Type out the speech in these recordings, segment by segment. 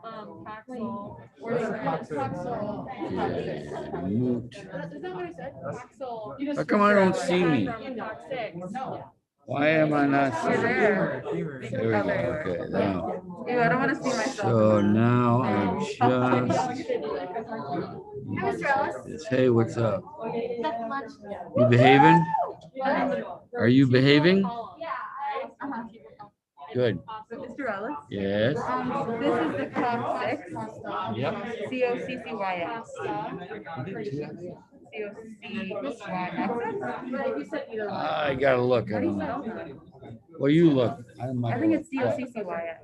Paxil. Yeah, moot. Is that what I said? Paxil. How come I don't see me? Why am I not seeing? There. There we go. Okay, now. Ew, I don't want to see myself. So now I'm just. It's, hey, what's up? You behaving? Are you behaving? Good. Mr. Ellis? Yes. This is the COP 6. Yep. COCCYS. I gotta look. I don't know. Well, you look. I think it's COCCYS.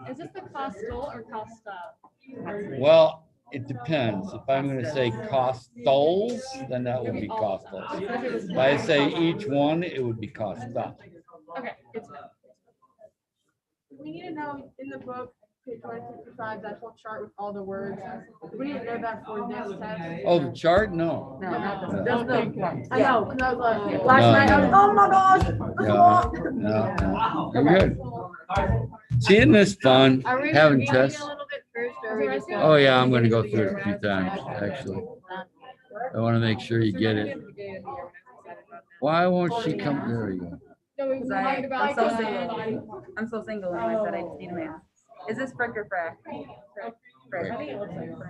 Is this the Costal or Costa? Well, it depends. If I'm going to say costals, then that would be costals. If I say each one, it would be costa. Okay, it's We need to know in the book, page 155, that whole chart with all the words. We need to know that for this test. Oh, the chart? No. No, not this. That's the I know, because I was like, No, last night, I was, no. oh my gosh. No, you're good. See, isn't this fun? Are we Having reviewing tests. a little bit first, or are we just Oh, yeah, I'm going to go through it a few times, actually. I want to make sure you get it. Why won't she come? There we go. No, we were talking about I'm so single. I'm so single, and I said I just need a man. Is this Frick or Frack? Frick.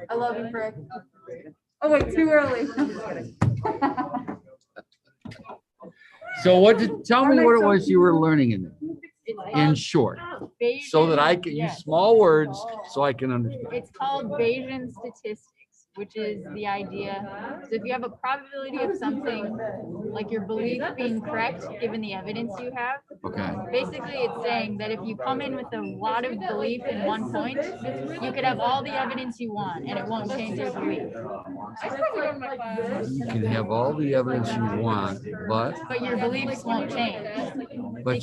I love you, Frick. Oh wait, too early. I'm just kidding. So tell me what it was you were learning in it, in short, so that I can use small words so I can understand. It's called Bayesian statistics, which is the idea. So if you have a probability of something, like your belief being correct, given the evidence you have, Okay. basically it's saying that if you come in with a lot of belief in one point, you could have all the evidence you want and it won't change your belief. You can have all the evidence you want, but your beliefs won't change.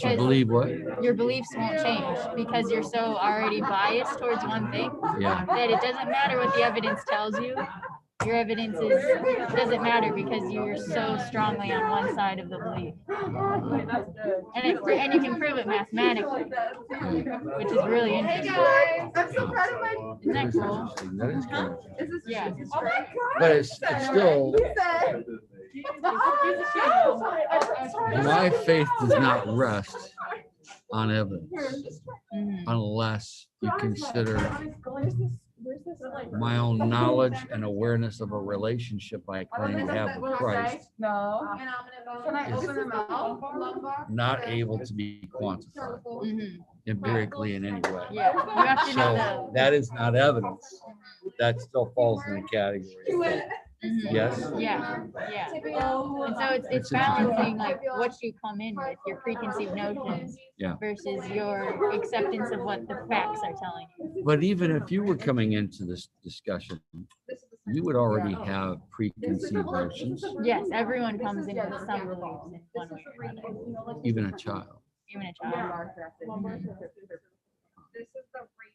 you believe what? Your beliefs won't change because you're so already biased towards one thing Yeah. that it doesn't matter what the evidence tells you. Your evidence doesn't matter because you're so strongly on one side of the belief. And you can prove it mathematically, which is really interesting. I'm so proud of my. Isn't that cool? That is kind of, Is this? Yeah. Oh my God. but it's still, He said. my faith does not rest on evidence Mhm. unless you consider my own knowledge and awareness of a relationship I claim to have with Christ No. Can I open her mouth? not able to be quantified Mhm. empirically in any way. Yeah, you have to know So that is not evidence. That still falls in the category. of faith. Mhm. Yes? Yeah, yeah. And so it's That's balancing like what you come in with, your preconceived notions Yeah. versus your acceptance of what the facts are telling you. But even if you were coming into this discussion, you would already have preconceived notions, Yes, everyone comes in with some beliefs in one way or another, even a child. even a child.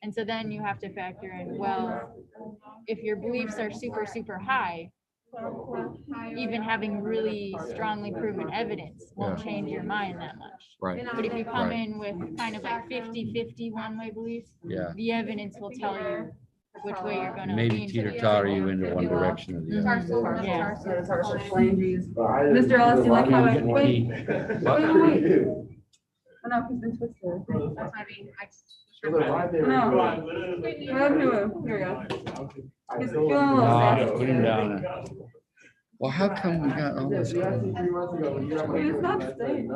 And so then you have to factor in, well, if your beliefs are super, super high, even having really strongly proven evidence won't change your mind that much. Right. But if you come Right. in with kind of like 50-50 one-way beliefs, Yeah. the evidence will tell you which way you're going to Maybe lean. teeter-totter you into one direction or the other. Yeah. Mr. Ellis, do you like how I Getting wait? heat. What? Oh no, he's been twisted. No. Here we go. He's feeling a little No, sad. put him down there. Well, how come we got all this? He's not staying.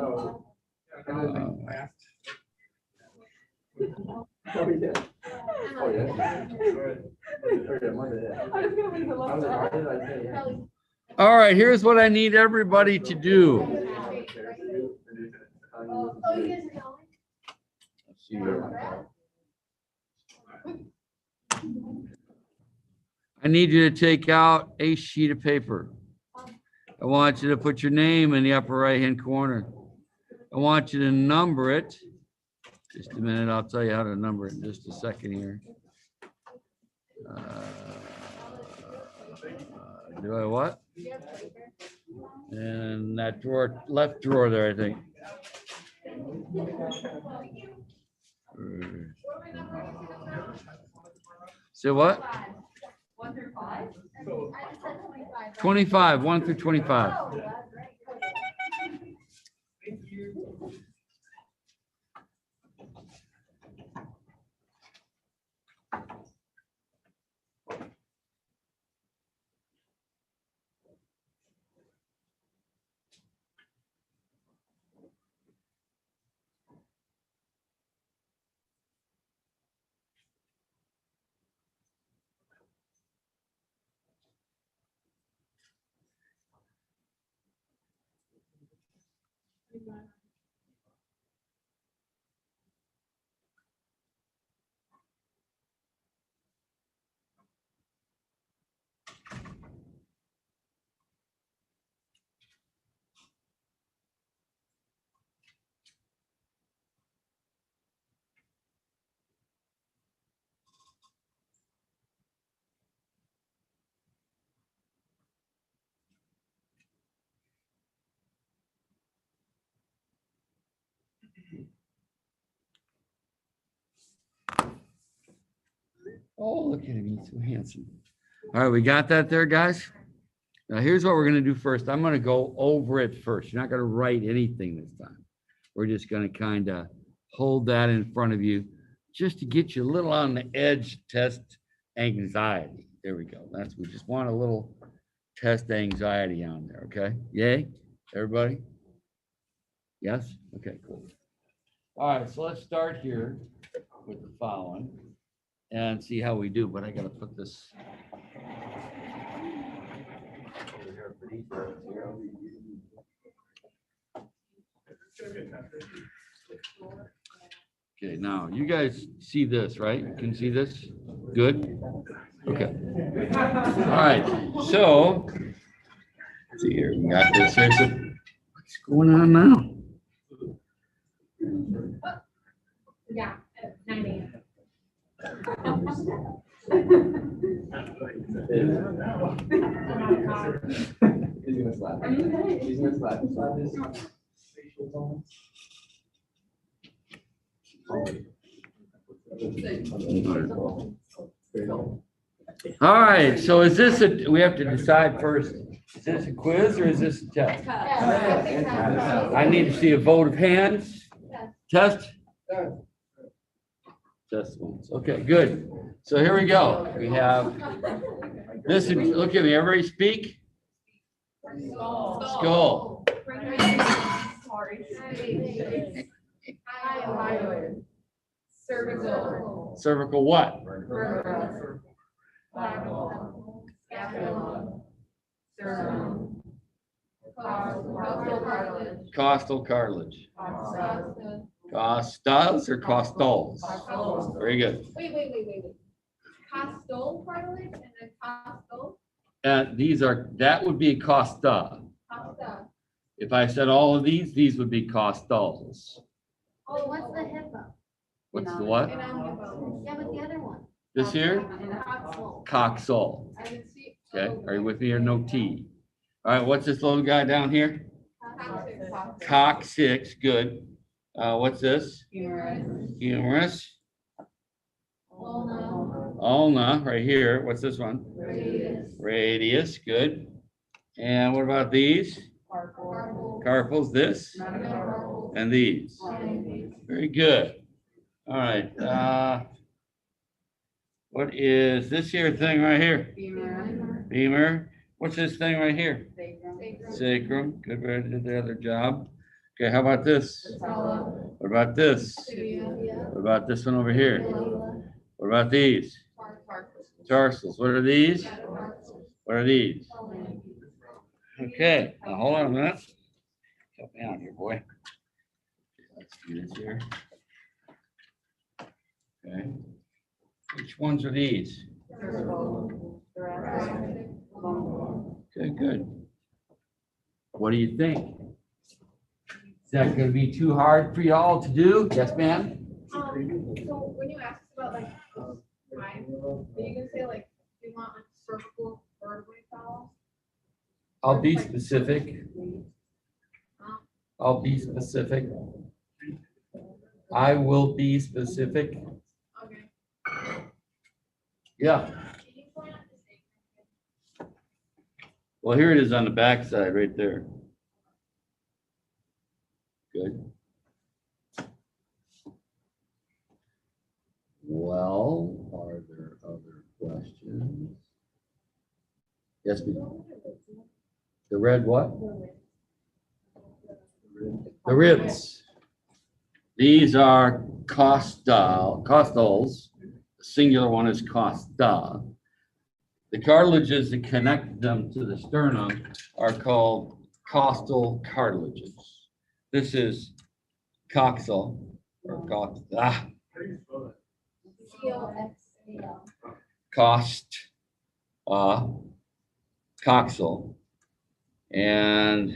All right, here's what I need everybody to do. Let's see here. I need you to take out a sheet of paper. I want you to put your name in the upper right-hand corner. I want you to number it. Just a minute, I'll tell you how to number it in just a second here. Do I what? And that drawer, left drawer there, I think. So what? 25, 1 through 25. Oh, look at him, he's so handsome. All right, we got that there, guys? Now, here's what we're gonna do first. I'm gonna go over it first. You're not gonna write anything this time. We're just gonna kind of hold that in front of you just to get you a little on the edge, test anxiety. There we go. We just want a little test anxiety on there, okay? Yay, everybody? Yes? Okay, cool. All right, so let's start here with the following and see how we do, but I gotta put this. Okay, now you guys see this, right? You can see this? Good? Okay. All right, so, let's see here, we got this here. So what's going on now? Yeah, at 9 a.m. He's gonna slap. He's gonna slap. All right, so is this we have to decide first, is this a quiz or is this a test? I need to see a vote of hands. Test? Test once. Okay, good. So here we go. We have this, look at me, everybody speak. Skull. Cervical. Cervical what? Costal cartilage. Costas or costals? Very good. Wait. Costal cartilage and then costal. That would be costa. Costa. If I said all of these would be costals. Oh, what's the hippo? What's the what? Yeah, but the other one. This here? Coxal. Coxal. I didn't see. Okay, are you with me or no T? All right, what's this little guy down here? Coccyx, good. What's this? Humerus. Ulna, right here. What's this one? Radius, good. And what about these? Carpals, this? And these. Very good. All right. What is this here thing right here? Femur. What's this thing right here? Sacrum. Good, way did the other job. Okay, how about this? What about this? What about this one over here? What about these? Tarsals. What are these? What are these? Okay, now hold on a minute. Help me out here, boy. Let's do this here. Okay. Which ones are these? Okay, good. What do you think? Is that going to be too hard for y'all to do? Yes, ma'am? So when you asked about like time, are you gonna say like you want like cervical vertebrae follow? I'll be specific. I'll be specific. I will be specific. Okay. Yeah. Well, here it is on the back side, right there. Good. Well, are there other questions? Yes, ma'am. The red what? The ribs. These are costals. The singular one is costa. The cartilages that connect them to the sternum are called costal cartilages. This is coxal or cost, coxal, and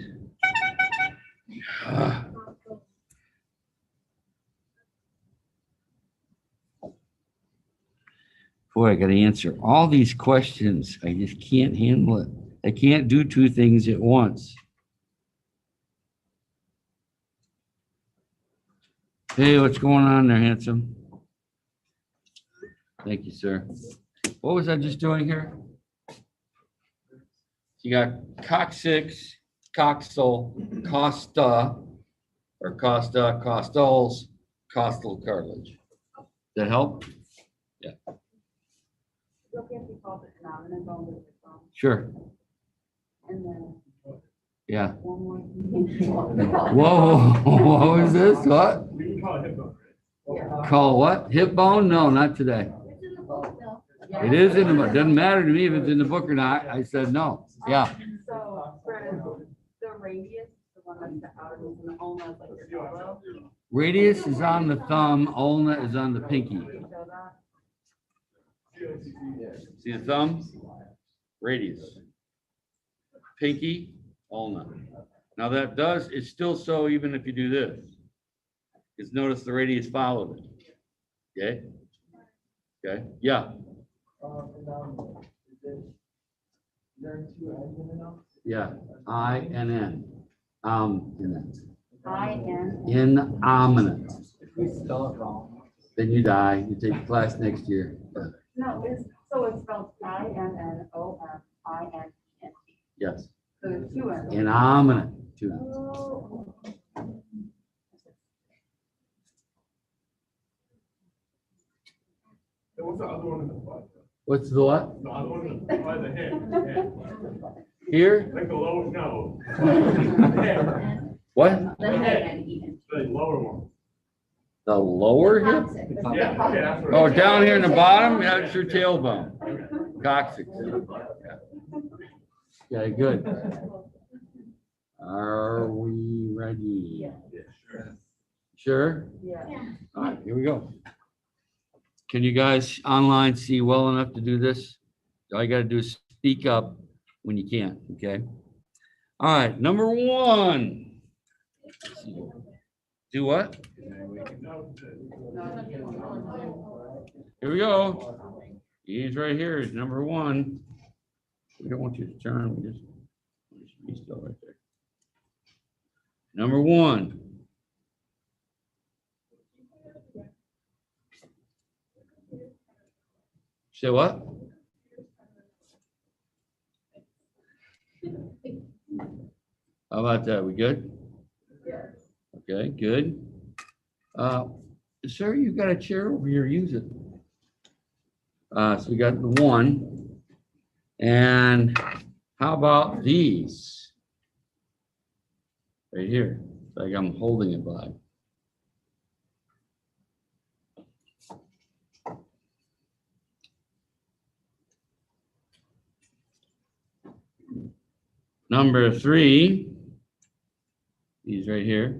boy, I got to answer all these questions. I just can't handle it. I can't do two things at once. Hey, what's going on there, handsome? Thank you, sir. What was I just doing here? You got coccyx, coxal, costa, or costa, costals, costal cartilage. That help? Yeah. Sure. Yeah. Whoa, what was this? What? We can call it hip bone, right? Call what? Hip bone? No, not today. It is in the book. Doesn't matter to me if it's in the book or not. I said no. Yeah. So for the radius, the one that's the outer and the ulna is like your elbow. Radius is on the thumb. Ulna is on the pinky. Can you show that? See the thumb? Radius. Pinky, ulna. Now that does, it's still so even if you do this. Because notice the radius followed it. Okay? Okay? Yeah. Yeah. I-N-N. In I-N. Innominate. If we spell it wrong. Then you die. You take class next year. No, so it's spelled I-N-N-O-M-I-N-E-N-T. Yes. So there's two N's. Innominate. Two N's. Oh. And what's the other one in the butt? What's the what? The other one in the butt, the head. Here? Like the lower, no. The head. What? The head. The lower one. The lower hip? Yeah, okay, that's what. Oh, down here in the bottom, that's your tailbone. Coccyx. Okay, good. Are we ready? Sure? Yeah. All right, here we go. Can you guys online see well enough to do this? All you gotta do is speak up when you can, okay? All right, number one. Do what? Here we go. He's right here, is number one. We don't want you to turn, we just be still right there. Number one. Say what? How about that? We good? Okay, good. Sir, you've got a chair over here, use it. So we got the one. And how about these? Right here, like I'm holding it by. Number three, these right here.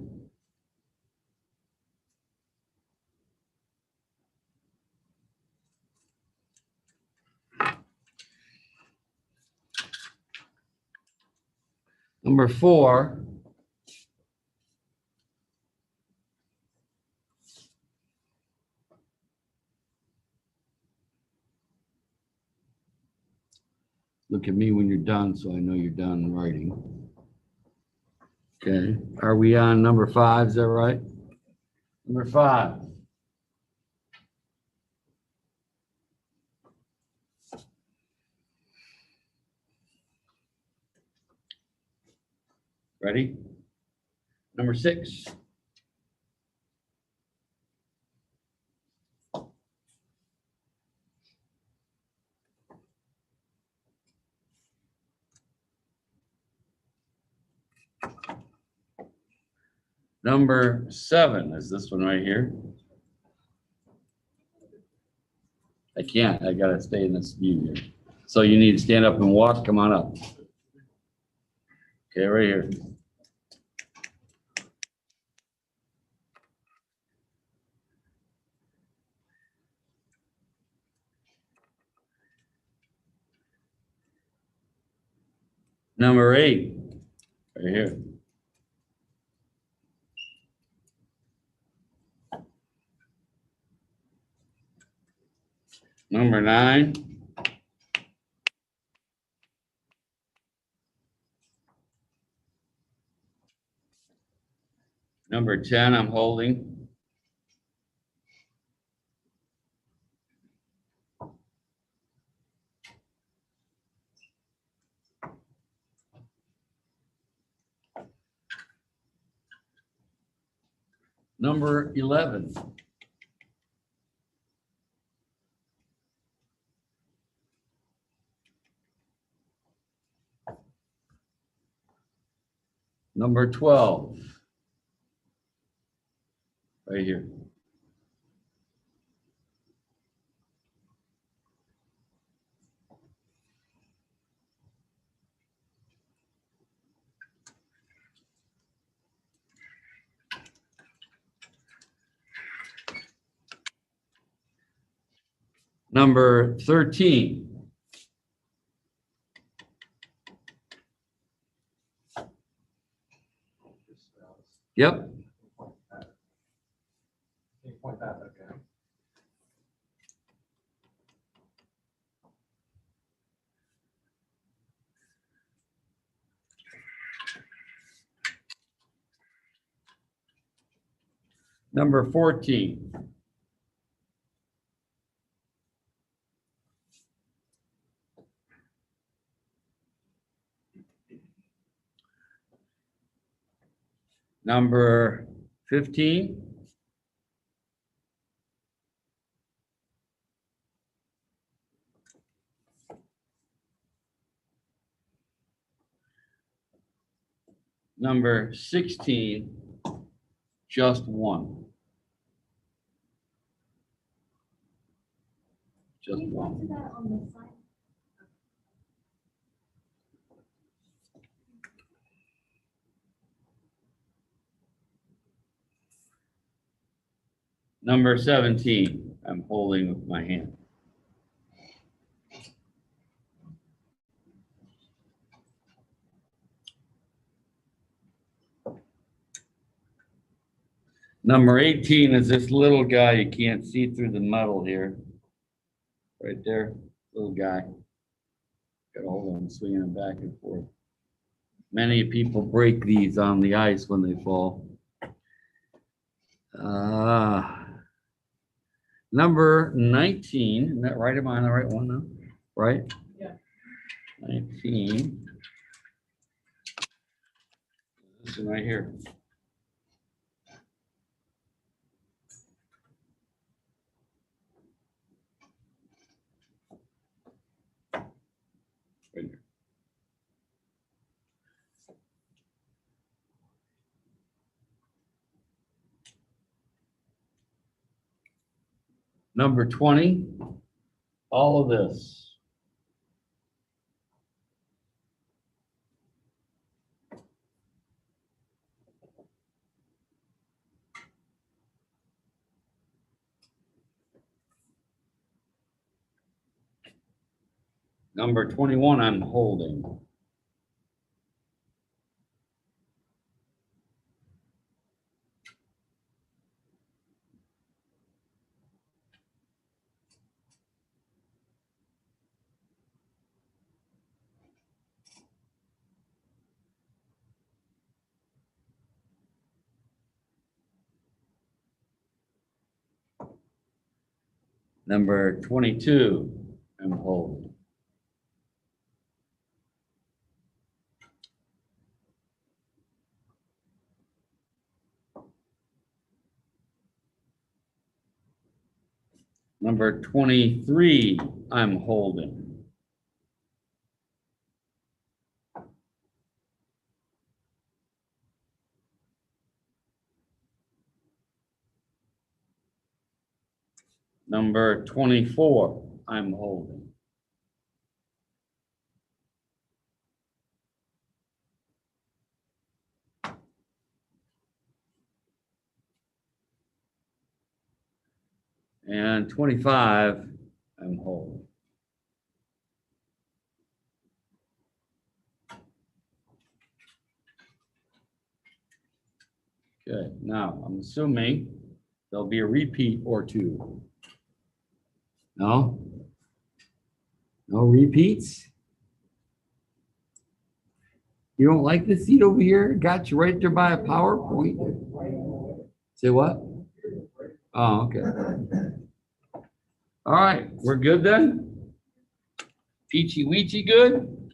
Number four. Look at me when you're done, so I know you're done writing. Okay, are we on number five? Is that right? Number 5. Ready? Number 6. Number 7 is this one right here. I can't, I gotta stay in this view here. So you need to stand up and walk, come on up. Okay, right here. Number 8, right here. Number 9. Number 10, I'm holding. Number 11. Number 12. Right here. Number 13. Yep. Number 14. Number 15. Number 16, just 1. Just 1. Number 17, I'm holding with my hand. Number 18 is this little guy. You can't see through the metal here. Right there, little guy. Got to hold on, swinging him back and forth. Many people break these on the ice when they fall. Number 19, isn't that right? Am I on the right one now? Right? Yeah. 19. This one right here. Right here. Number 20, all of this. Number 21, I'm holding. Number 22, I'm holding. Number 23, I'm holding. Number 24, I'm holding. And 25, I'm holding. Okay, now I'm assuming there'll be a repeat or two. No? No repeats? You don't like the seat over here? Got you right there by a PowerPoint. Say what? Oh, okay. All right, we're good then? Peachy weechy good?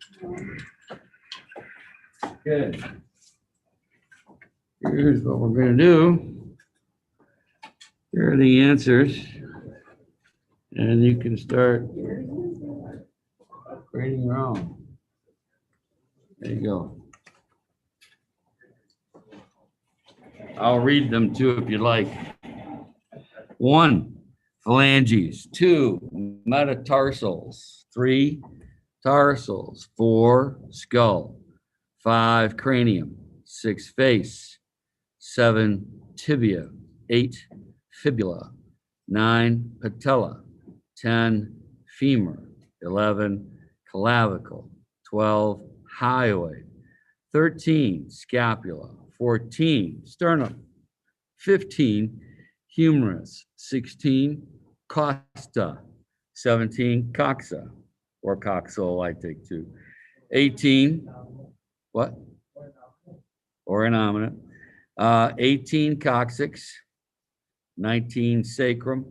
Good. Here's what we're gonna do. Here are the answers. And you can start creating your own. There you go. I'll read them too if you like. 1, phalanges. 2, metatarsals. 3, tarsals. 4, skull. 5, cranium. 6, face. 7, tibia. 8, fibula. 9, patella. 10, femur. 11, clavicle. 12, hyoid. 13, scapula. 14, sternum. 15, humerus. 16, costa. 17, coxa, or coxal, I take two. 18, what? Or innominate. 18, coccyx. 19, sacrum.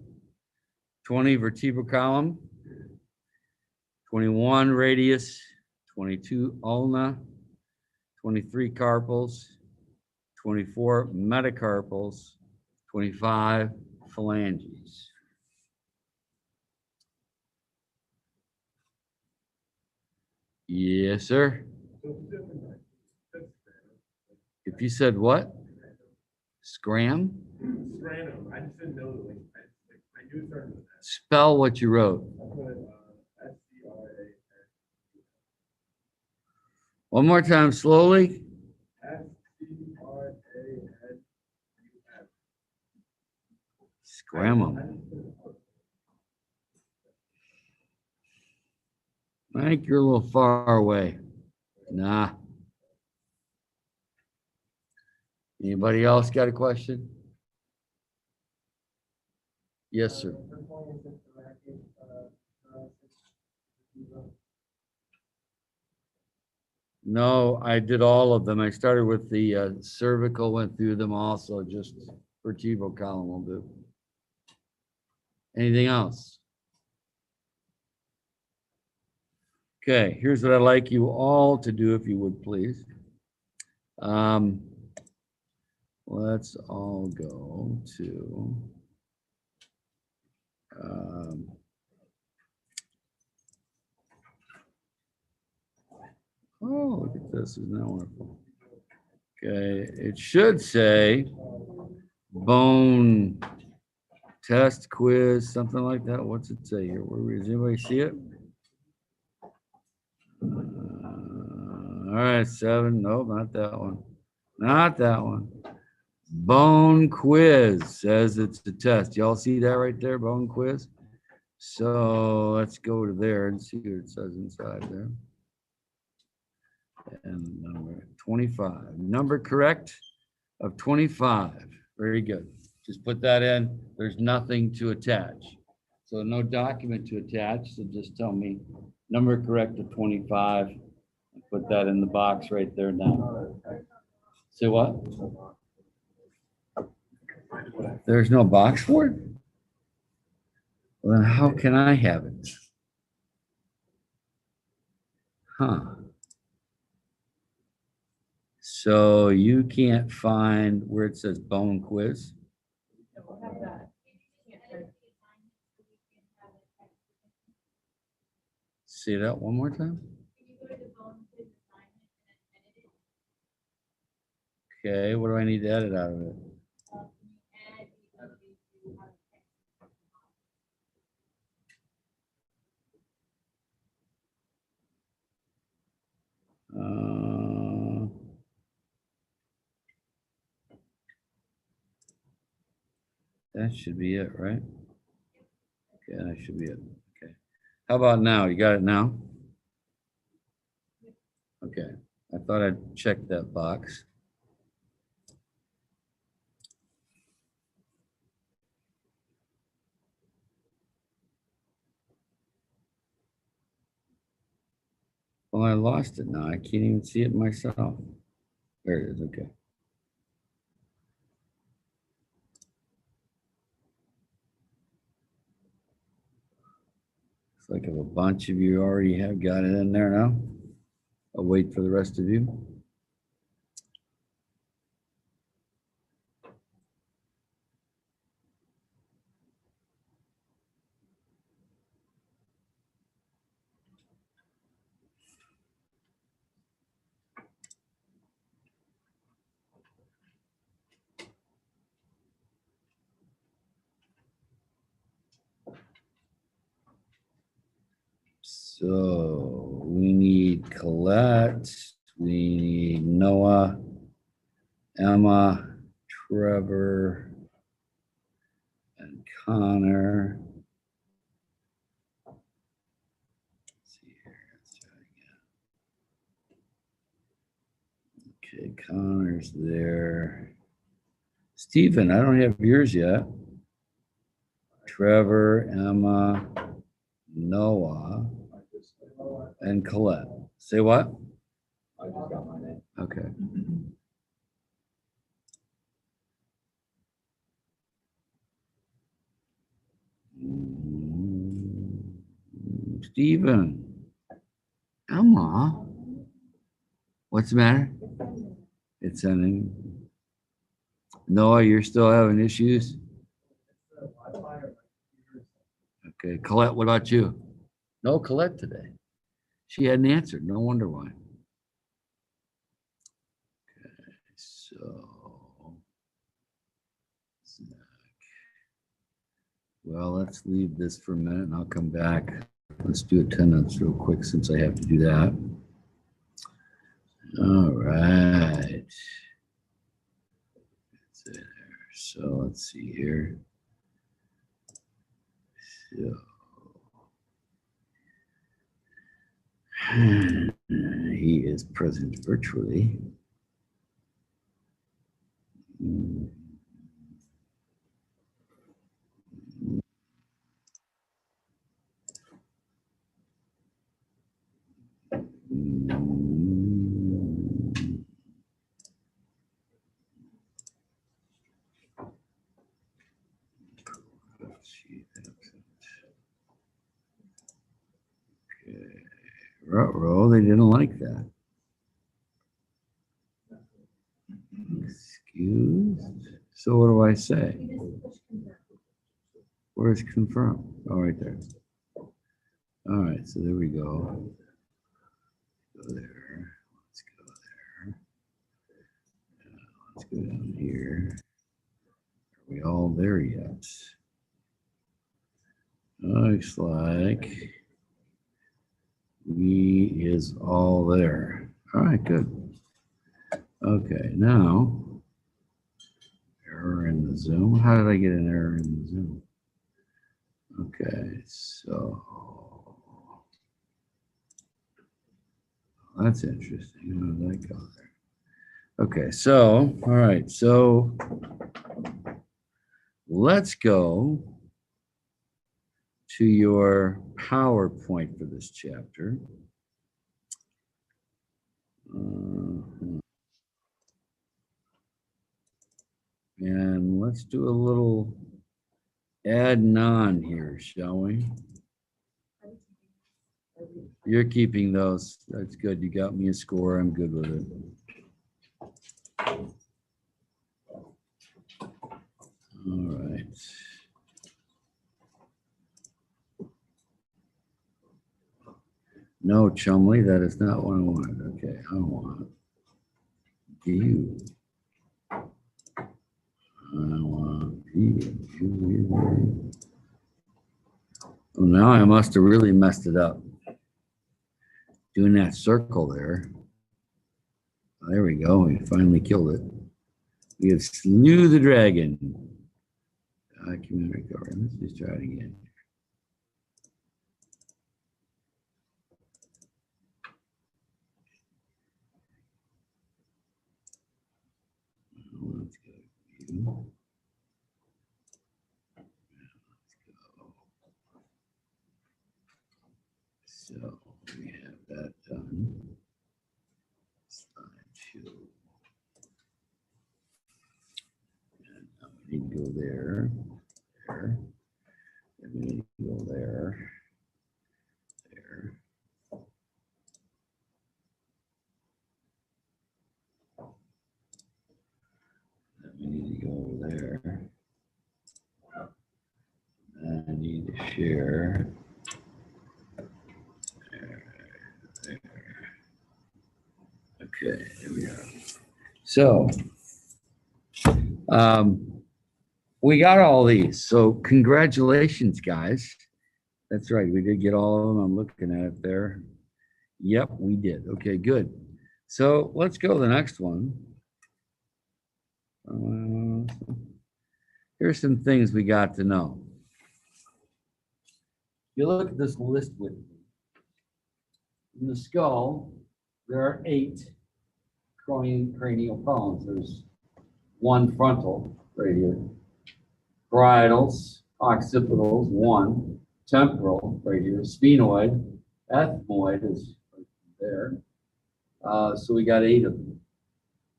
20, vertebral column. 21, radius. 22, ulna. 23, carpals. 24, metacarpals. 25, phalanges. Yes, sir. If you said what? Scram? Random. I just didn't know the link. I knew it started with that. Spell what you wrote. S-C-R-A-N. One more time, slowly. S-C-R-A-N-U-M. Scram them. I think you're a little far away. Nah. Anybody else got a question? Yes, sir. No, I did all of them. I started with the cervical, went through them also, just vertebral column will do. Anything else? Okay, here's what I'd like you all to do, if you would, please. Let's all go to oh, look at this, isn't that wonderful? Okay, it should say bone test quiz, something like that. What's it say here? Does anybody see it? All right, 7. Nope, not that one. Not that one. Bone quiz says it's a test. Y'all see that right there, bone quiz? So let's go to there and see what it says inside there. And number 25. Number correct of 25. Very good. Just put that in. There's nothing to attach. So no document to attach. So just tell me number correct of 25. Put that in the box right there now. Say what? There's no box for it? Well, then how can I have it? Huh. So you can't find where it says bone quiz? Say that one more time. Okay, what do I need to edit out of it? That should be it, right? Okay, that should be it. Okay. How about now? You got it now? Okay. I thought I'd check that box. Well, I lost it now. I can't even see it myself. There it is. Okay. It's like if a bunch of you already have got it in there now. I'll wait for the rest of you. So we need Colette, we need Noah, Emma, Trevor, and Connor. Let's see here. Let's try again. Okay, Connor's there. Stephen, I don't have yours yet. Trevor, Emma, Noah, and Colette. Say what? I just got my name. Okay. Stephen, Emma, what's the matter? It's ending. Noah, you're still having issues? Okay, Colette, what about you? No Colette today. She hadn't answered. No wonder why. Okay, so. Well, let's leave this for a minute and I'll come back. Let's do attendance real quick since I have to do that. All right. That's it. So let's see here. So. He is present virtually. Okay. Ruh-roh, they didn't like that. Excused. So what do I say? Where's confirm? Oh, right there. All right, so there we go. Go there. Let's go there. Let's go down here. Are we all there yet? Looks like we is all there. All right, good. Okay, now error in the Zoom. How did I get an error in the Zoom? Okay, so that's interesting. How did that go there? Okay, so all right, so let's go to your PowerPoint for this chapter. And let's do a little add none here, shall we? You're keeping those. That's good. You got me a score. I'm good with it. All right. No, Chumley, that is not what I wanted. Okay, I want you. I want you. Oh, now I must have really messed it up. Doing that circle there. There we go. We finally killed it. We have slew the dragon. Document recovery. Let's just try it again. Let's go. So we have that done. Slideshow. And now we need to go there. There. And we need to go there. There. Then we need to go over there. And I need to share. There. Okay, here we are. So, we got all these. So congratulations, guys. That's right. We did get all of them. I'm looking at it there. Yep, we did. Okay, good. So let's go to the next one. Here's some things we got to know. You look at this list with me. In the skull, there are 8 cranial bones. There's 1 frontal right here. Parietals, occipitals, 1. Temporal right here. Sphenoid, ethmoid is right there. So we got 8 of them.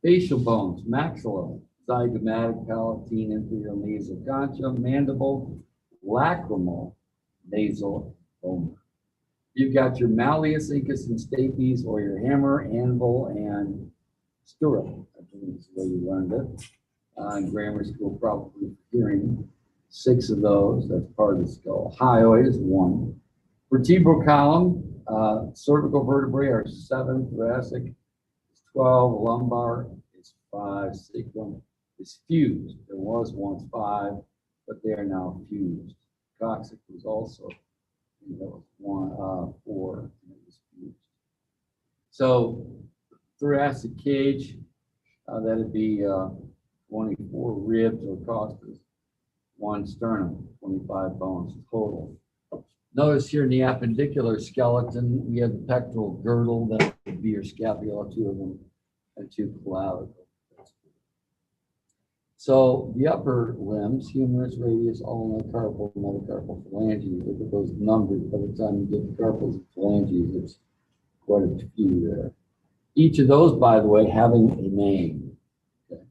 Facial bones, maxilla, zygomatic, palatine, inferior nasal concha, mandible, lacrimal, nasal, ulnar. You've got your malleus, incus, and stapes, or your hammer, anvil, and stirrup. I think that's the way you learned it. In grammar school, probably hearing 6 of those. That's part of the skull. Hyoid is 1. Vertebral column, cervical vertebrae are 7. Thoracic is 12. Lumbar is 5. Sacrum is fused. There was once 5, but they are now fused. Coccyx was also, that was 4, and it was fused. So thoracic cage, that'd be 24 ribs or costas, 1 sternum, 25 bones total. Notice here in the appendicular skeleton, we have the pectoral girdle, that would be your scapula, 2 of them, and 2 clavicles. So the upper limbs, humerus, radius, ulna, carpal, metacarpal, phalanges. Look at those numbers. By the time you get the carpals and phalanges, it's quite a few there. Each of those, by the way, having a name. Okay.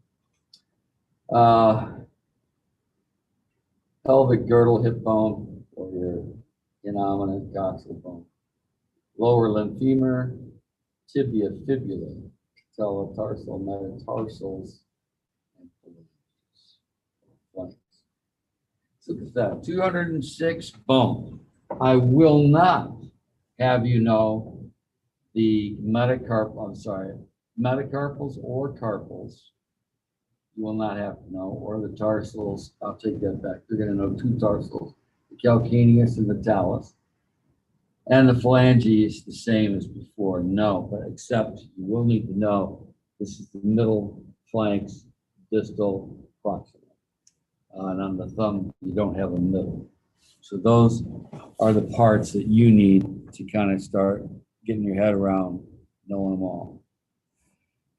Pelvic girdle, hip bone, or your innominate coxal bone. Lower limb femur, tibia, fibula, patella, tarsal, metatarsals, and flanks. So look at that, 206 bones. I will not have you know the metacarpals or carpals. You will not have to know, or the tarsals. I'll take that back. You're going to know 2 tarsals, the calcaneus and the talus. And the phalanges, the same as before. No, but except you will need to know this is the middle flanks, distal, proximal. And on the thumb, you don't have a middle. So those are the parts that you need to kind of start getting your head around knowing them all.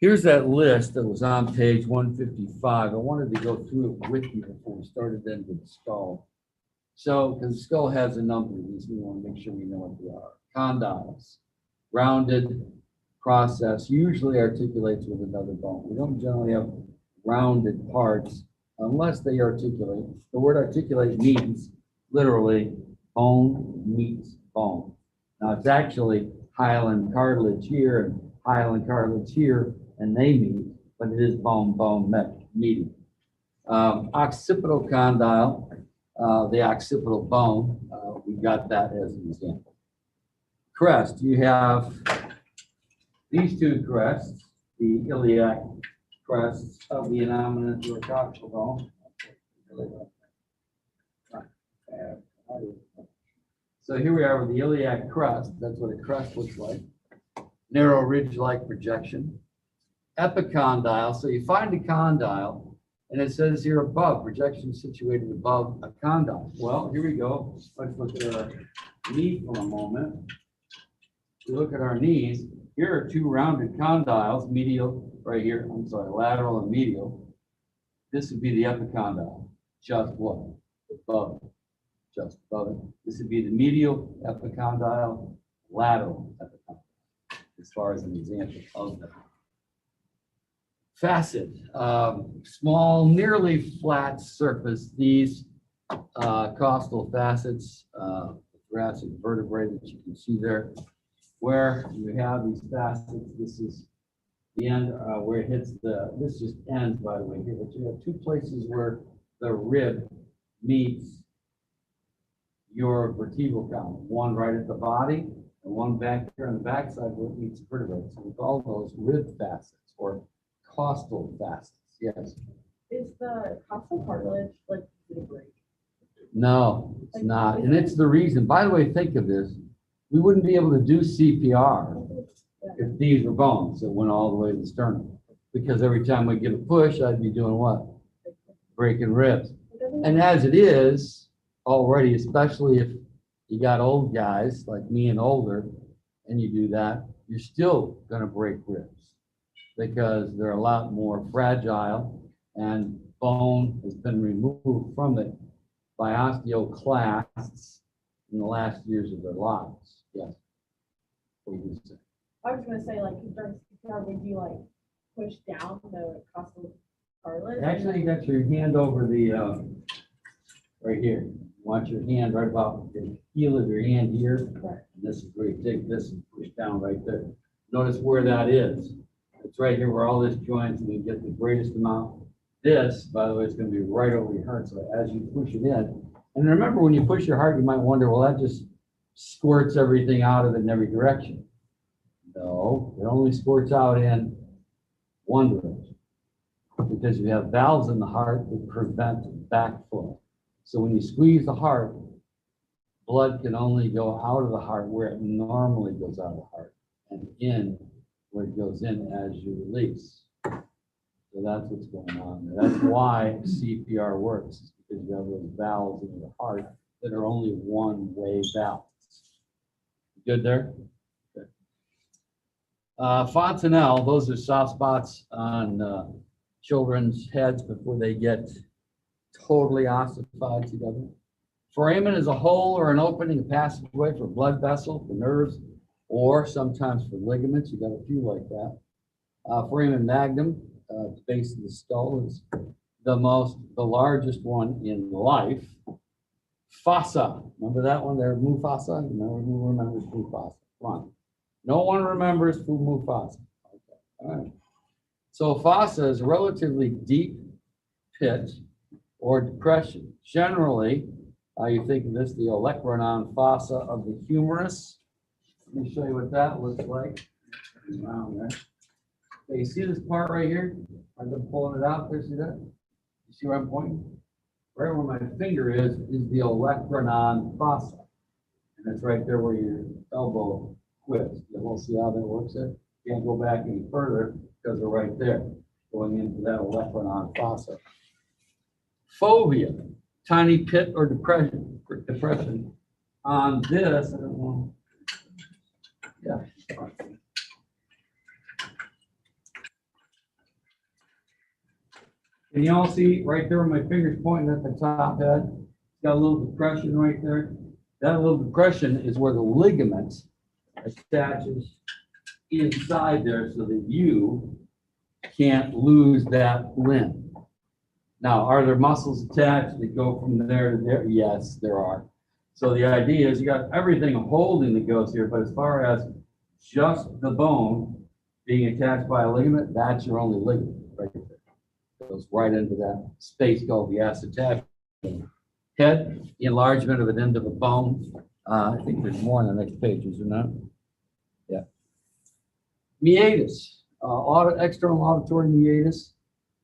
Here's that list that was on page 155. I wanted to go through it with you before we started into the skull. So, because the skull has a number of these, we want to make sure we know what they are. Condyles, rounded process, usually articulates with another bone. We don't generally have rounded parts unless they articulate. The word articulate means literally bone meets bone. Now it's actually hyaline cartilage here and hyaline cartilage here, and they meet, but it is bone meeting. Occipital condyle, the occipital bone, we got that as an example. Crest, you have these two crests, the iliac crests of the innominate urococcygeal bone. So here we are with the iliac crest. That's what a crest looks like. Narrow ridge-like projection. Epicondyle. So you find a condyle, and it says here above, projection situated above a condyle. Well, here we go. Let's look at our knee for a moment. We look at our knees. Here are two rounded condyles, medial right here. I'm sorry, lateral and medial. This would be the epicondyle, just what? Above it. Just above it. This would be the medial epicondyle, lateral epicondyle, as far as an example of that. Facet, small, nearly flat surface. These costal facets, thoracic vertebrae that you can see there, where you have these facets. This is the end where it hits this just ends, by the way, here, but you have two places where the rib meets your vertebral column, one right at the body and one back here on the backside where it meets the vertebrae. So we call those rib facets or costal facets. Yes. Is the costal cartilage like break? No, it's not. And it's the reason. By the way, think of this. We wouldn't be able to do CPR if these were bones that went all the way to the sternum. Because every time we give a push, I'd be doing what? Breaking ribs. And as it is already, especially if you got old guys like me and older, and you do that, you're still going to break ribs because they're a lot more fragile and bone has been removed from it by osteoclasts in the last years of their lives. Yes. What do you say? I was gonna say, like, during CPR, would you like push down the costal cartilage? Actually, you got your hand over the, right here. You want your hand right about the heel of your hand here. Right. And this is where you take this and push down right there. Notice where that is. It's right here where all this joins and you get the greatest amount. This, by the way, is going to be right over your heart. So as you push it in, and remember when you push your heart, you might wonder, well, that just squirts everything out of it in every direction. No, it only squirts out in one direction because you have valves in the heart that prevent backflow. So when you squeeze the heart, blood can only go out of the heart where it normally goes out of the heart and in where it goes in as you release. So that's what's going on there. That's why CPR works, is because you have those valves in your heart that are only one-way valves. Good there? Good. Fontanelle, those are soft spots on children's heads before they get totally ossified together. Foramen is a hole or an opening, a passageway for blood vessel, for nerves, or sometimes for ligaments. You got a few like that. Foramen magnum, the base of the skull, is the largest one in life. Fossa, remember that one there, Mufasa? Remember who remembers Mufasa? Come on. No one remembers Mufasa. Okay. All right. So fossa is a relatively deep pit or depression. Generally, you think of this, the olecranon fossa of the humerus. Let me show you what that looks like. Around there. Okay, you see this part right here? I've been pulling it out there, see that? You see where I'm pointing? Right where my finger is the olecranon fossa. And it's right there where your elbow quits. You'll see how that works there? Can't go back any further because they're right there, going into that olecranon fossa. Fovea, tiny pit or depression on this. I don't know. Yeah. Can you all see right there where my finger's pointing at the top head? It's got a little depression right there. That little depression is where the ligament attaches inside there so that you can't lose that limb. Now, are there muscles attached that go from there to there? Yes, there are. So the idea is you got everything holding that goes here, but as far as just the bone being attached by a ligament, that's your only ligament right there. Goes right into that space called the acetabulum. Head, enlargement of an end of a bone. I think there's more on the next page, is there not? Yeah. Meatus, external auditory meatus,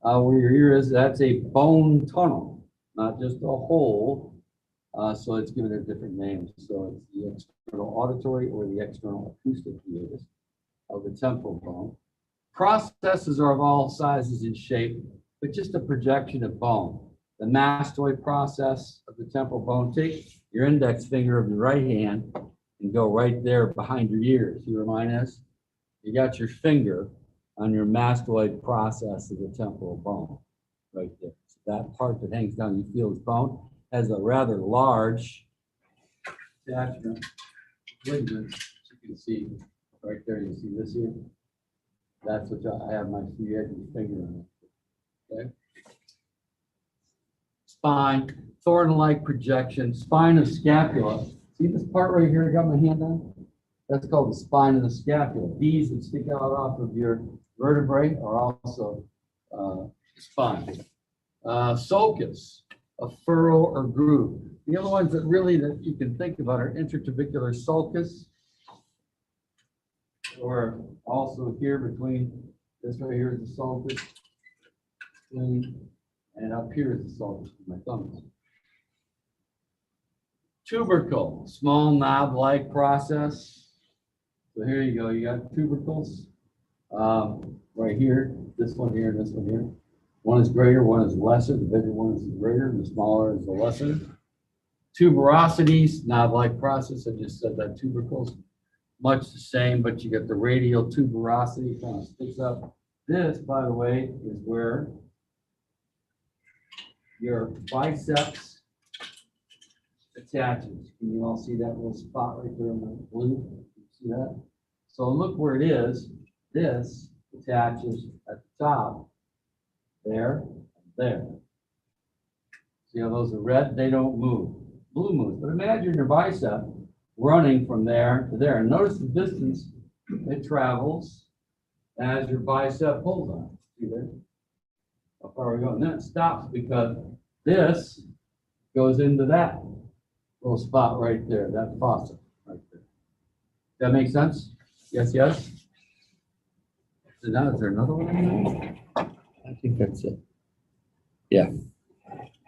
where your ear is, that's a bone tunnel, not just a hole. So it's given a different name. So it's the external auditory or the external acoustic meatus of the temporal bone. Processes are of all sizes and shape, but just a projection of bone. The mastoid process of the temporal bone, take your index finger of your right hand and go right there behind your ear. See where mine is? You got your finger on your mastoid process of the temporal bone right there. So that part that hangs down, you feel as bone, has a rather large attachment ligament. You can see right there, you see this here? That's what I have my three edges finger on. Okay. Spine, thorn-like projection, spine of scapula. See this part right here I got my hand on? That's called the spine of the scapula. These that stick out off of your vertebrae are also spine. Sulcus, a furrow or groove. The other ones that really that you can think about are intertubercular sulcus, or also here between this right here is the sulcus, and up here is the sulcus with my thumbs. Tubercle, small knob-like process. So here you go, you got tubercles right here, this one here, and this one here. One is greater, one is lesser. The bigger one is the greater, and the smaller is the lesser. Tuberosities, knob-like process. I just said that tubercles, much the same, but you get the radial tuberosity, kind of sticks up. This, by the way, is where your biceps attaches. Can you all see that little spot right there in the blue? See that? So look where it is. This attaches at the top. There, there. See how those are red? They don't move. Blue moves. But imagine your bicep running from there to there. And notice the distance it travels as your bicep pulls on it. See there? How far we go? And then it stops because this goes into that little spot right there, that fossa right there. That makes sense? Yes, yes? So now, is there another one? I think that's it. Yeah.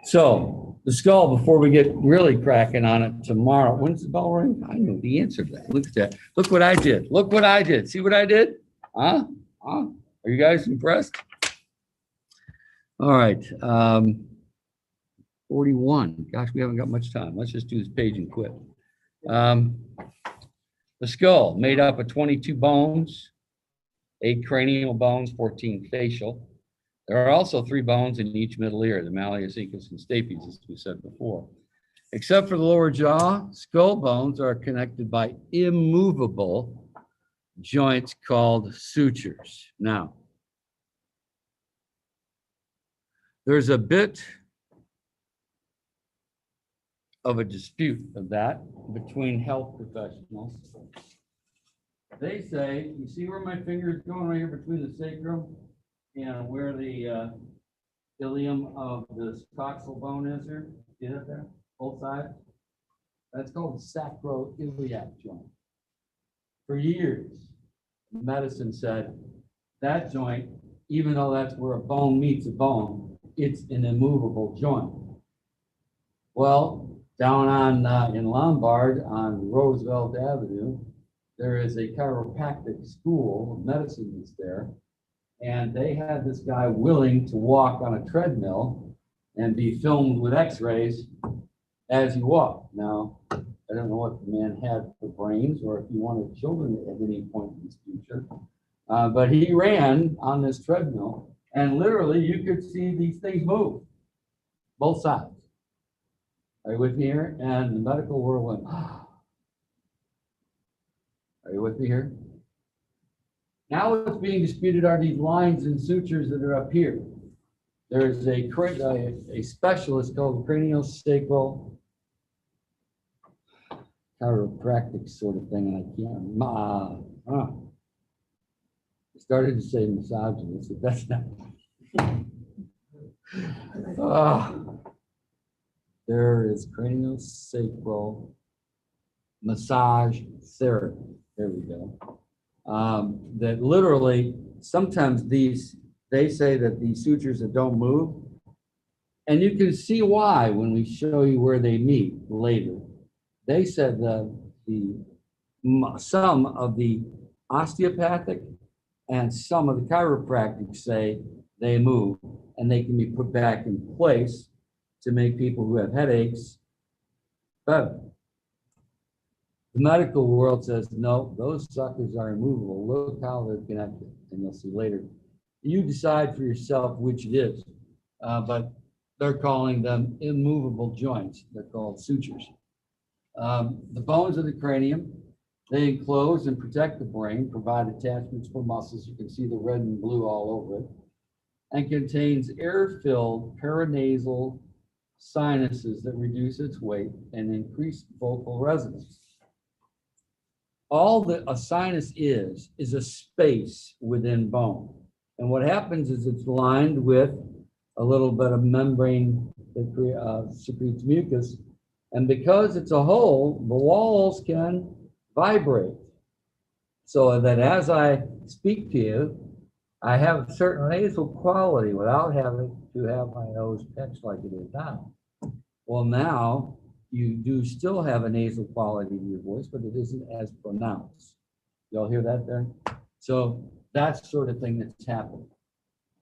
So the skull, before we get really cracking on it tomorrow, when's the bell ring? I know the answer to that. Look at that. Look what I did. Look what I did. See what I did? Huh? Huh? Are you guys impressed? All right. 41. Gosh, we haven't got much time. Let's just do this page and quit. The skull, made up of 22 bones, 8 cranial bones, 14 facial. There are also 3 bones in each middle ear, the malleus, incus, and stapes, as we said before. Except for the lower jaw, skull bones are connected by immovable joints called sutures. Now, there's a bit of a dispute of that between health professionals. They say, you see where my finger is going right here between the sacrum and where the ilium of the coxal bone is here? See that there? Both sides? That's called the sacroiliac joint. For years, medicine said that joint, even though that's where a bone meets a bone, it's an immovable joint. Well, down on in Lombard on Roosevelt Avenue, there is a chiropractic school of medicine that's there. And they had this guy willing to walk on a treadmill and be filmed with x-rays as he walked. Now, I don't know what the man had for brains or if he wanted children at any point in his future. But he ran on this treadmill and literally you could see these things move, both sides. Are you with me here? And the medical world went, ah. Are you with me here? Now what's being disputed are these lines and sutures that are up here. There's a specialist called craniosacral chiropractic sort of thing, and I can't. I started to say misogynist, but that's not. There is craniosacral massage therapy. There we go. That literally, sometimes they say that these sutures that don't move, and you can see why when we show you where they meet later. They said some of the osteopathic and some of the chiropractic say they move and they can be put back in place to make people who have headaches better. The medical world says, no, those suckers are immovable. Look how they're connected, and you'll see later. You decide for yourself which it is, but they're calling them immovable joints. They're called sutures. The bones of the cranium, they enclose and protect the brain, provide attachments for muscles. You can see the red and blue all over it, and contains air-filled paranasal sinuses that reduce its weight and increase vocal resonance. All that a sinus is a space within bone. And what happens is it's lined with a little bit of membrane that secretes mucus. And because it's a hole, the walls can vibrate. So that as I speak to you, I have a certain nasal quality without having to have my nose pinched like it is now. Well, now you do still have a nasal quality to your voice, but it isn't as pronounced. Y'all hear that there? So that's sort of thing that's happening.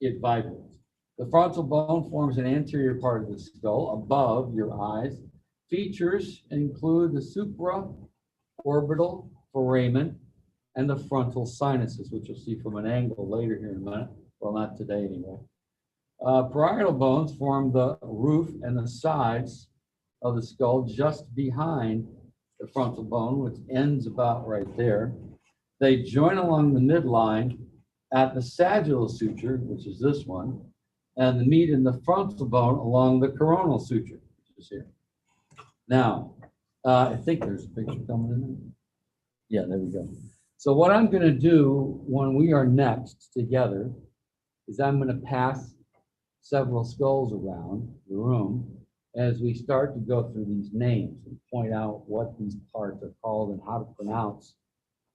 It vibrates. The frontal bone forms an anterior part of the skull above your eyes. Features include the supraorbital foramen and the frontal sinuses, which you'll see from an angle later here in a minute. Well, not today anyway. Parietal bones form the roof and the sides of the skull just behind the frontal bone, which ends about right there. They join along the midline at the sagittal suture, which is this one, and meet in the frontal bone along the coronal suture, which is here. Now, I think there's a picture coming in. Yeah, there we go. So what I'm going to do when we are next together is I'm going to pass several skulls around the room as we start to go through these names and point out what these parts are called and how to pronounce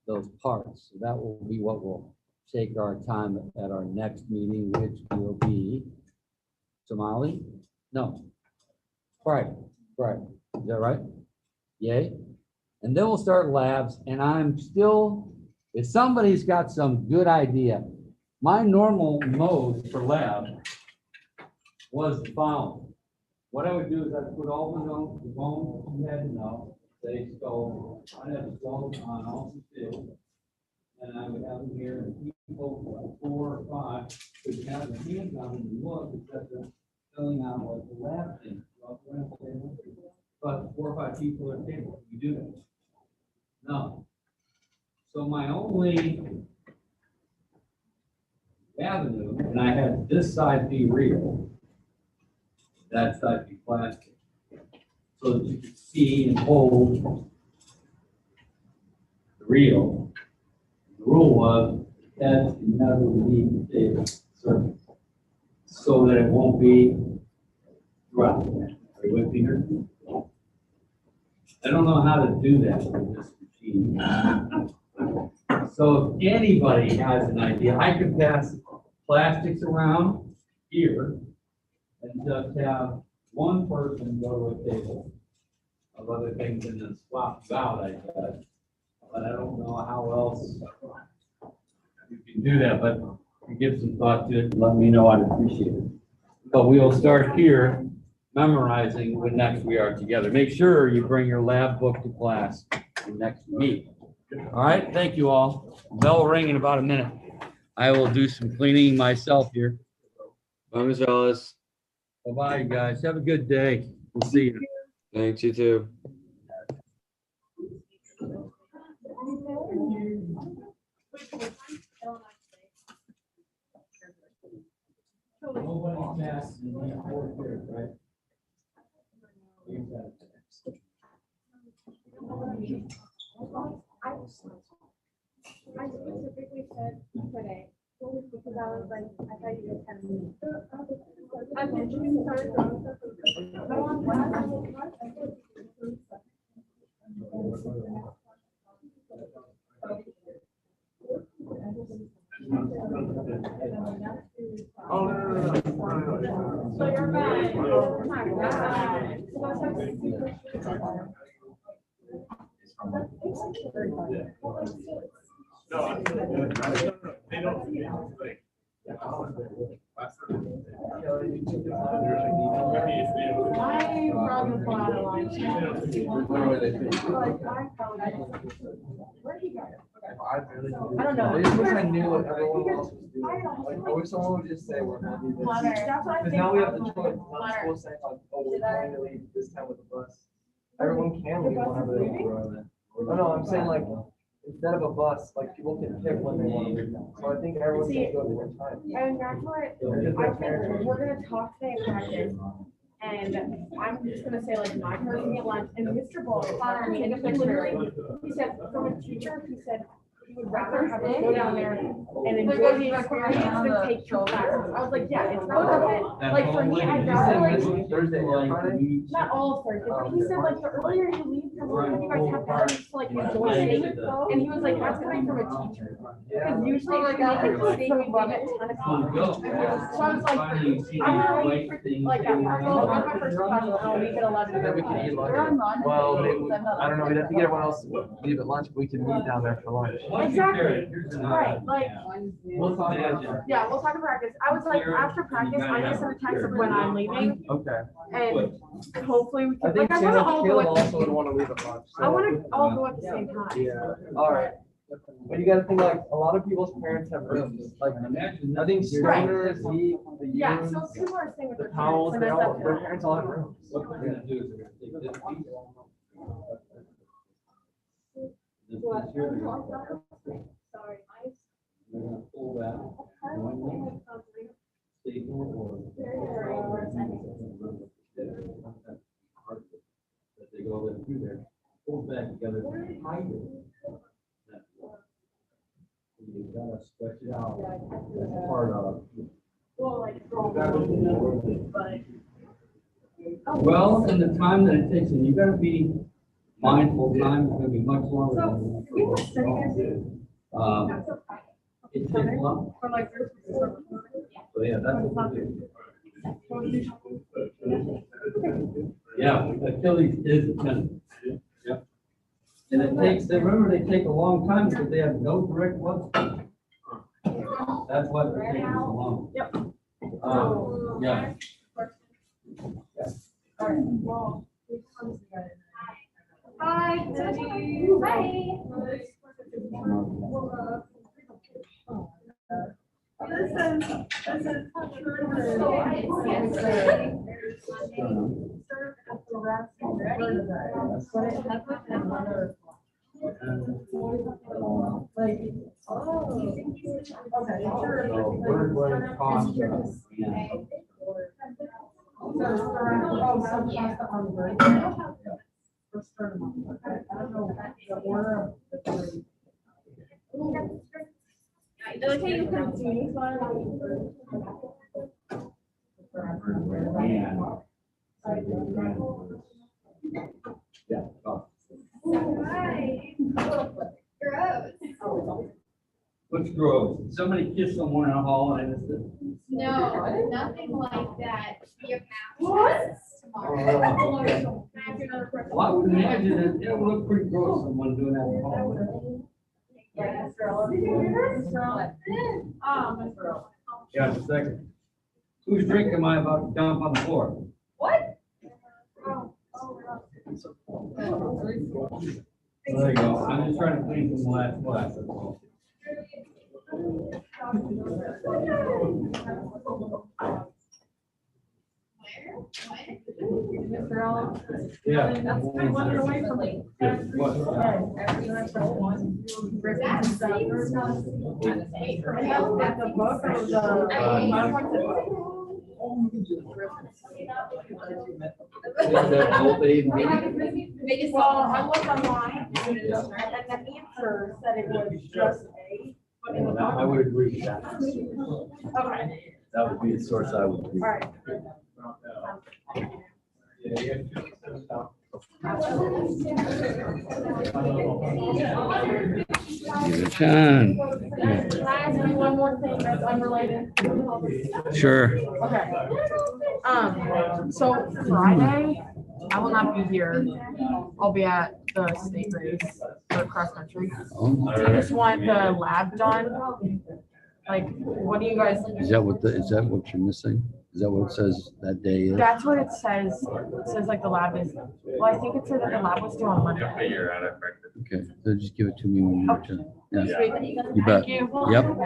those parts. So that will be what we'll take our time at our next meeting, which will be Somali? No, Friday. Is that right? Yay. And then we'll start labs, and I'm still, if somebody's got some good idea, my normal mode for lab was the following. What I would do is I'd put all the bones you had to know, say skull, I'd have skulls on all the sticks, and I would have them here, and people, 4 or 5, could have their hands on them and look, etc., filling out what the lab thing. But 4 or 5 people at a table, you do that. No. So my only avenue, and I had this side be real, that side be plastic, so that you can see and hold the real. The rule was that you never leave the table surface so that it won't be dropped. Are you with me here? I don't know how to do that with this machine. So if anybody has an idea, I could pass plastics around here and just have one person go to a table of other things and then swap you out, I guess. But I don't know how else you can do that, but if you give some thought to it, let me know, I'd appreciate it. But we will start here memorizing when next we are together. Make sure you bring your lab book to class when next we meet. All right, thank you all. Bell will ring in about a minute. I will do some cleaning myself here. Bye, Mr. Ellis. Bye-bye, you guys. Have a good day. We'll see you. Thanks, you too. I specifically said today, because I was like, I thought you guys had me. I literally started throwing stuff. Oh, no. So you're back. Oh my God. No, they don't, like. I probably pull out a line. Where'd he go? I don't know. I just wish I knew what everyone else was doing. Like, I wish someone would just say we're gonna do this. That's what I Because think. now we have the choice. Not school saying like, oh, we're going to leave this time with the bus. Everyone can leave whenever they want. Oh, no, I'm saying like, instead of a bus, like people can pick when they want to leave. So I think everyone can go at different times. And that's what, I think we're gonna talk today in practice. And I'm just gonna say like my person at lunch and Mr. Bull, literally, he said, from a teacher, he said, he would rather have us go down there and enjoy the experience than take two classes. I was like, yeah, it's not worth it. Like for me, I'd rather like, Thursday or Friday? not all of Thursday, but he said like the earlier you leave, the more you guys have time to like enjoy staying. And he was like, that's coming from a teacher. Because usually like I make a mistake, we leave at 10 o'clock. So I was like, I'm gonna leave for like at well, that's my first class, and I'll leave at 11. And then we can eat lunch. Well, maybe, I don't know, we'd have to get everyone else to leave at lunch, but we can meet down there for lunch. Exactly, right, like, We'll talk about it. yeah, we'll talk in practice. I was like, after practice, I just sent a text of when I'm leaving, Okay. and hopefully we I can, think like, I wanna all go Caleb at, also would want to leave at lunch. I wanna all go at the same time. Yeah, all right. But you gotta think like, a lot of people's parents have rooms, like, I think Stoner, Zeke, the Yeah, Yuns, so people are staying with the their Powells, parents, they and all, that's their up to parents all have rooms. What we're gonna do is we're gonna take this piece. This piece here, Sorry. we're gonna pull that. Staple or. That they go there through there, pull back together, hide it. You gotta stretch it out. That's part of it. Well, and the time that it takes, and you gotta be mindful, time is gonna be much longer than. we have studies. It takes long, For like. so yeah, that's what we do. Yeah, Achilles is a tendon. Yep. And it takes, remember, they take a long time because they have no direct blood flow. That's why they're taking so long. Yep. Yeah. Hi. So we're going to talk, yeah. Which grows? Somebody kissed someone in a hall and I missed it. No, nothing like that. You have What? tomorrow. Well, I would imagine that it would look pretty gross, someone doing that in the hall. Yeah, just a second. Whose drink am I about to dump on the floor? What? There you go. I'm just trying to clean from the last class. That's all. Yeah. That's kind of away from me. What? At the book or the. Well, I looked online and the answer said it was just A. but in the I would agree with that. Okay, That would be the source I would agree. all right. Give it a chance. Can I ask you one more thing that's unrelated? Sure. Okay. So Friday, I will not be here. I'll be at the state race for cross country. Oh, I just want the lab done. Like, what do you guys? is that what you're missing? Is that what it says that day is? That's what it says. It says like the lab is, well, I think it said that the lab was due on Monday. Okay, so just give it to me when you're done. Yeah, Sweet. you bet. Thank you. Yep.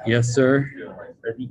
Yes, sir. Ready?